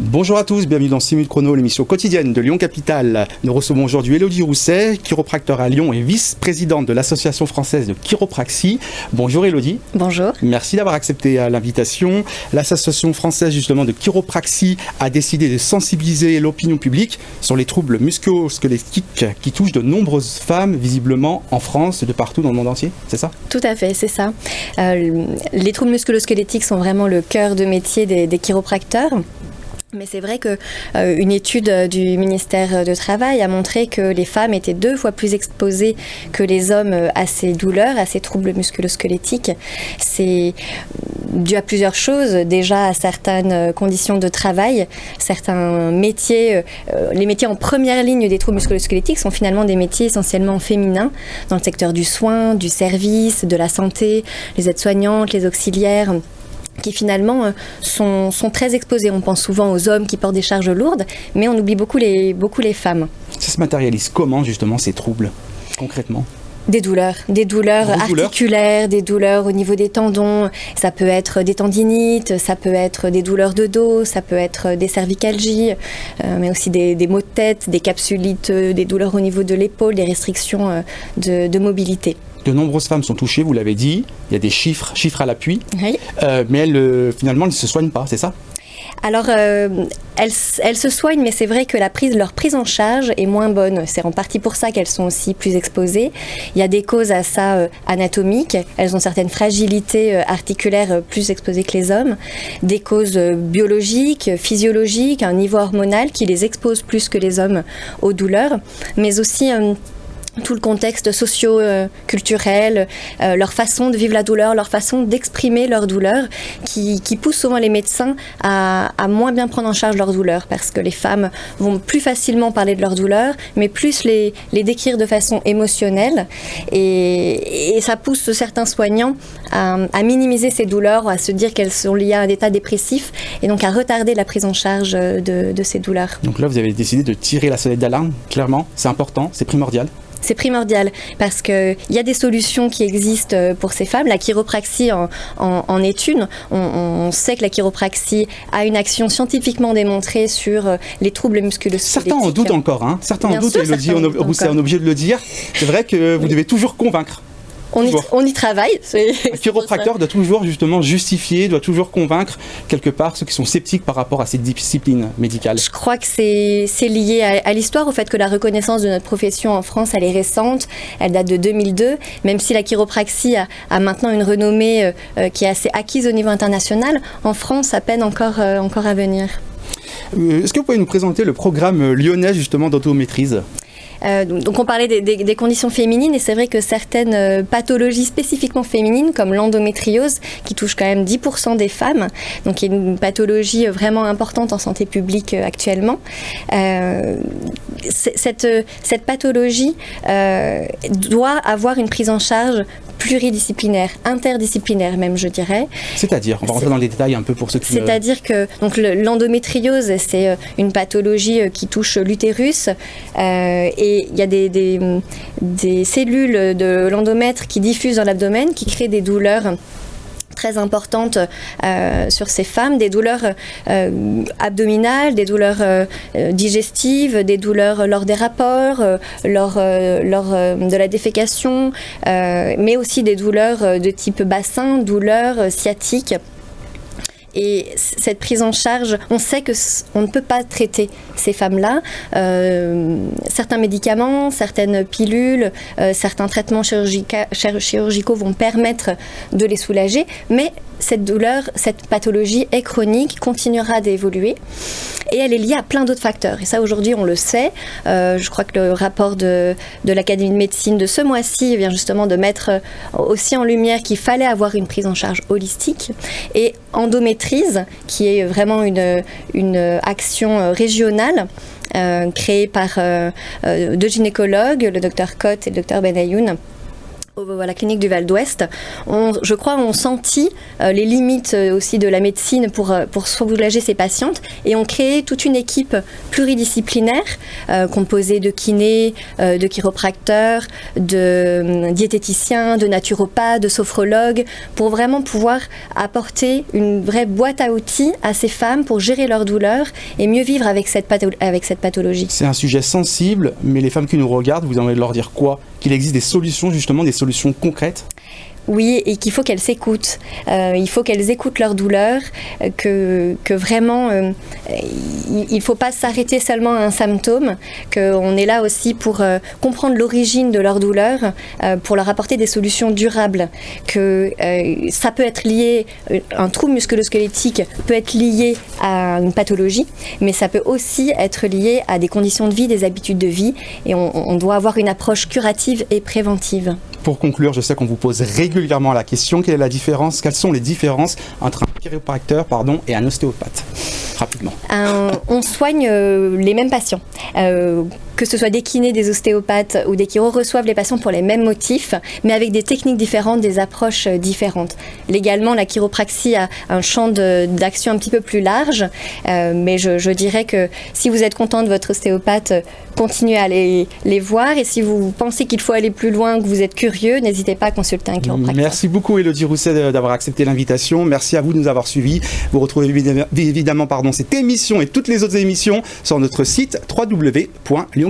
Bonjour à tous, bienvenue dans 6 minutes chrono, l'émission quotidienne de Lyon Capitale. Nous recevons aujourd'hui Élodie Rousset, chiropracteur à Lyon et vice-présidente de l'Association française de chiropraxie. Bonjour Élodie. Bonjour. Merci d'avoir accepté l'invitation. L'Association française justement de chiropraxie a décidé de sensibiliser l'opinion publique sur les troubles musculo-squelettiques qui touchent de nombreuses femmes, visiblement en France et de partout dans le monde entier, c'est ça? Tout à fait, c'est ça. Les troubles musculo-squelettiques sont vraiment le cœur de métier des chiropracteurs. Mais c'est vrai qu'une étude du ministère du Travail a montré que les femmes étaient 2 fois plus exposées que les hommes à ces douleurs, à ces troubles musculo-squelettiques. C'est dû à plusieurs choses. Déjà à certaines conditions de travail, certains métiers, les métiers en première ligne des troubles musculo-squelettiques sont finalement des métiers essentiellement féminins, dans le secteur du soin, du service, de la santé, les aides-soignantes, les auxiliaires, qui finalement sont très exposés. On pense souvent aux hommes qui portent des charges lourdes, mais on oublie beaucoup les femmes. Ça se matérialise comment justement ces troubles, concrètement ? Des douleurs articulaires, des douleurs au niveau des tendons. Ça peut être des tendinites, ça peut être des douleurs de dos, ça peut être des cervicalgies, mais aussi des maux de tête, des capsulites, des douleurs au niveau de l'épaule, des restrictions de mobilité. De nombreuses femmes sont touchées, vous l'avez dit, il y a des chiffres à l'appui, oui. Mais elles, finalement, elles ne se soignent pas, c'est ça ? Alors, elles se soignent, mais c'est vrai que leur prise en charge est moins bonne. C'est en partie pour ça qu'elles sont aussi plus exposées. Il y a des causes à ça anatomiques. Elles ont certaines fragilités articulaires plus exposées que les hommes. Des causes biologiques, physiologiques, un niveau hormonal qui les expose plus que les hommes aux douleurs, mais aussi tout le contexte socio-culturel, leur façon de vivre la douleur, leur façon d'exprimer leur douleur, qui pousse souvent les médecins à moins bien prendre en charge leur douleur, parce que les femmes vont plus facilement parler de leur douleur, mais plus les décrire de façon émotionnelle, et ça pousse certains soignants à minimiser ces douleurs, à se dire qu'elles sont liées à un état dépressif, et donc à retarder la prise en charge de ces douleurs. Donc là, vous avez décidé de tirer la sonnette d'alarme, clairement, c'est important, c'est primordial. C'est primordial parce qu'il y a des solutions qui existent pour ces femmes. La chiropraxie en est une. On sait que la chiropraxie a une action scientifiquement démontrée sur les troubles musculo-squelettiques. Certains en doutent encore, hein. Certains en doutent, Élodie, on est obligé de le dire. C'est vrai que vous devez toujours convaincre. On y travaille. Un chiropracteur doit toujours justement justifier, doit toujours convaincre quelque part ceux qui sont sceptiques par rapport à cette discipline médicale. Je crois que c'est lié à l'histoire, au fait que la reconnaissance de notre profession en France, elle est récente, elle date de 2002, même si la chiropraxie a maintenant une renommée qui est assez acquise au niveau international. En France, à peine encore à venir. Est-ce que vous pouvez nous présenter le programme lyonnais justement d'automaîtrise ? Donc on parlait des conditions féminines, et c'est vrai que certaines pathologies spécifiquement féminines comme l'endométriose, qui touche quand même 10% des femmes, donc qui est une pathologie vraiment importante en santé publique actuellement, cette pathologie doit avoir une prise en charge pluridisciplinaire, interdisciplinaire même, je dirais. C'est-à-dire, on va rentrer dans les détails un peu pour ceux qui... C'est-à-dire que donc l'endométriose, c'est une pathologie qui touche l'utérus, et il y a des cellules de l'endomètre qui diffusent dans l'abdomen, qui créent des douleurs très importantes sur ces femmes, des douleurs abdominales, des douleurs digestives, des douleurs lors des rapports, lors de la défécation, mais aussi des douleurs de type bassin, douleurs sciatiques. Et cette prise en charge, on sait qu'on ne peut pas traiter ces femmes-là. Certains médicaments, certaines pilules, certains traitements chirurgicaux vont permettre de les soulager, mais cette douleur, cette pathologie est chronique, continuera d'évoluer, et elle est liée à plein d'autres facteurs. Et ça, aujourd'hui, on le sait. Je crois que le rapport de l'Académie de médecine de ce mois-ci vient justement de mettre aussi en lumière qu'il fallait avoir une prise en charge holistique. Et endométrise, qui est vraiment une action régionale, créée par deux gynécologues, le docteur Cotte et le docteur Benayoun, à la clinique du Val d'Ouest, je crois, ont senti les limites aussi de la médecine pour soulager ces patientes et ont créé toute une équipe pluridisciplinaire composée de kinés, de chiropracteurs, de diététiciens, de naturopathes, de sophrologues, pour vraiment pouvoir apporter une vraie boîte à outils à ces femmes pour gérer leur douleur et mieux vivre avec cette pathologie. C'est un sujet sensible, mais les femmes qui nous regardent, vous avez leur dire quoi? Qu'il existe des solutions, justement, des solutions concrètes? Oui, et qu'il faut qu'elles s'écoutent. Il faut qu'elles écoutent leur douleur, que vraiment, il ne faut pas s'arrêter seulement à un symptôme, qu'on est là aussi pour comprendre l'origine de leur douleur, pour leur apporter des solutions durables, que ça peut être lié, un trouble musculo-squelettique peut être lié à une pathologie, mais ça peut aussi être lié à des conditions de vie, des habitudes de vie, et on doit avoir une approche curative et préventive. Pour conclure, je sais qu'on vous pose régulièrement la question, quelle sont les différences entre un chiropracteur et un ostéopathe? Rapidement. On soigne les mêmes patients. Que ce soit des kinés, des ostéopathes ou des chiros reçoivent les patients pour les mêmes motifs, mais avec des techniques différentes, des approches différentes. Légalement, la chiropraxie a un champ d'action un petit peu plus large, mais je dirais que si vous êtes content de votre ostéopathe, continuez à les voir, et si vous pensez qu'il faut aller plus loin, que vous êtes curieux, n'hésitez pas à consulter un chiropracteur. Merci beaucoup Élodie Rousset d'avoir accepté l'invitation. Merci à vous de nous avoir suivis. Vous retrouvez évidemment cette émission et toutes les autres émissions sur notre site www.lyoncapital.fr.